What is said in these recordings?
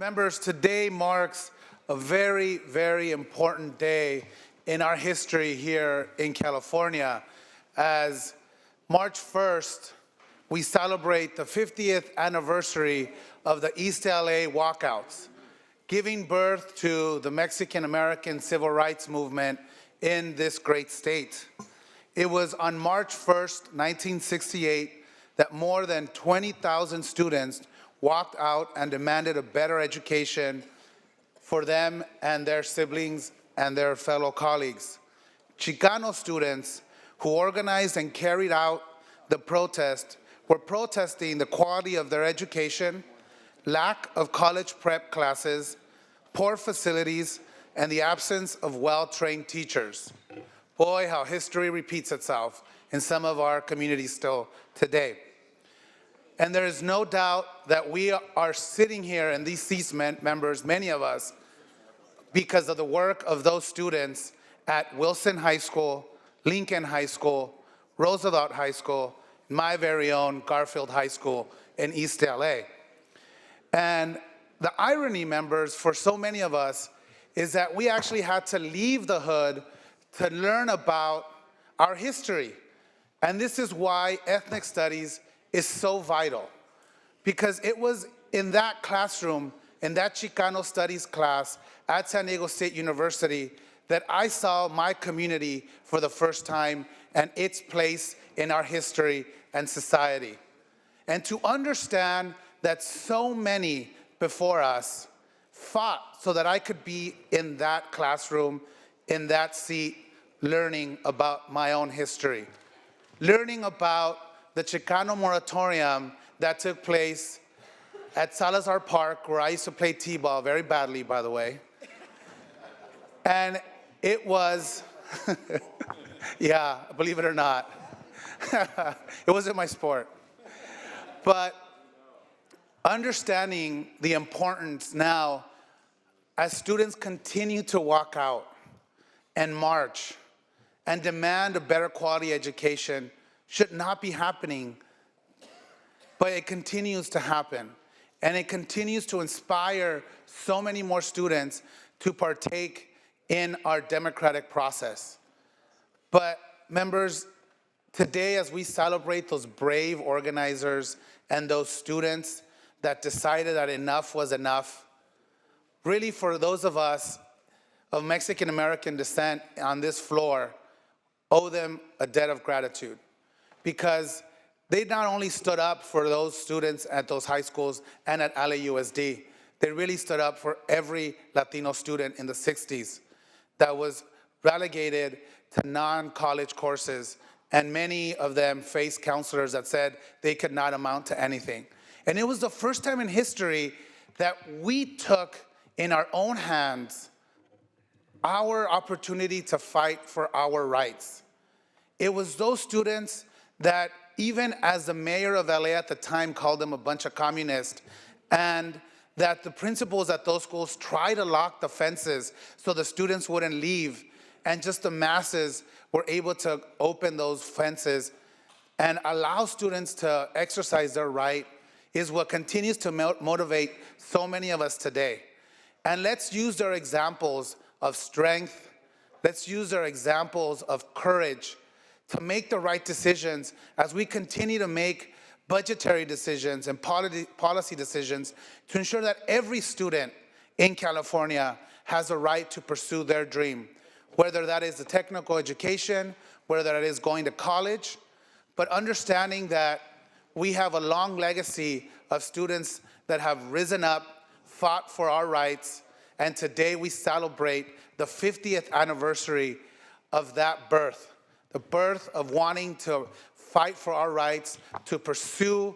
Members, today marks a very, very important day in our history here in California. As March 1st, we celebrate the 50th anniversary of the East LA Walkouts, giving birth to the Mexican-American civil rights movement in this great state. It was on March 1st, 1968, that more than 20,000 students walked out and demanded a better education for them and their siblings and their fellow colleagues. Chicano students who organized and carried out the protest were protesting the quality of their education, lack of college prep classes, poor facilities, and the absence of well-trained teachers. Boy, how history repeats itself in some of our communities still today. And there is no doubt that we are sitting here in these seats, members, many of us, because of the work of those students at Wilson High School, Lincoln High School, Roosevelt High School, my very own Garfield High School in East LA. And the irony, members, for so many of us is that we actually had to leave the hood to learn about our history. And this is why ethnic studies is so vital, because it was in that classroom, in that Chicano studies class at San Diego State University, that I saw my community for the first time and its place in our history and society. And to understand that so many before us fought so that I could be in that classroom, in that seat, learning about my own history, learning about the Chicano moratorium that took place at Salazar Park, where I used to play t-ball very badly, by the way. And it was, yeah, believe it or not, it wasn't my sport. But understanding the importance now, as students continue to walk out and march and demand a better quality education, should not be happening, but it continues to happen. And it continues to inspire so many more students to partake in our democratic process. But members, today as we celebrate those brave organizers and those students that decided that enough was enough, really for those of us of Mexican-American descent on this floor, owe them a debt of gratitude. Because they not only stood up for those students at those high schools and at LAUSD, they really stood up for every Latino student in the 60s that was relegated to non-college courses, and many of them faced counselors that said they could not amount to anything. And it was the first time in history that we took in our own hands our opportunity to fight for our rights. It was those students that even as the mayor of LA at the time called them a bunch of communists, and that the principals at those schools tried to lock the fences so the students wouldn't leave, and just the masses were able to open those fences and allow students to exercise their right, is what continues to motivate so many of us today. And let's use their examples of strength, let's use their examples of courage to make the right decisions as we continue to make budgetary decisions and policy decisions to ensure that every student in California has a right to pursue their dream, whether that is a technical education, whether that is going to college, but understanding that we have a long legacy of students that have risen up, fought for our rights, and today we celebrate the 50th anniversary of that birth. The birth of wanting to fight for our rights, to pursue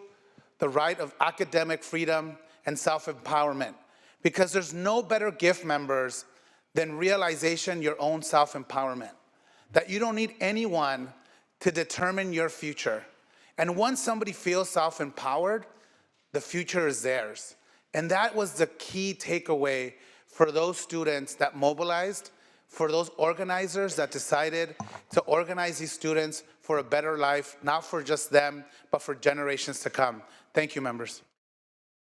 the right of academic freedom and self-empowerment. Because there's no better gift, members, than realization your own self-empowerment. That you don't need anyone to determine your future. And once somebody feels self-empowered, the future is theirs. And that was the key takeaway for those students that mobilized, for those organizers that decided to organize these students for a better life, not for just them, but for generations to come. Thank you, members.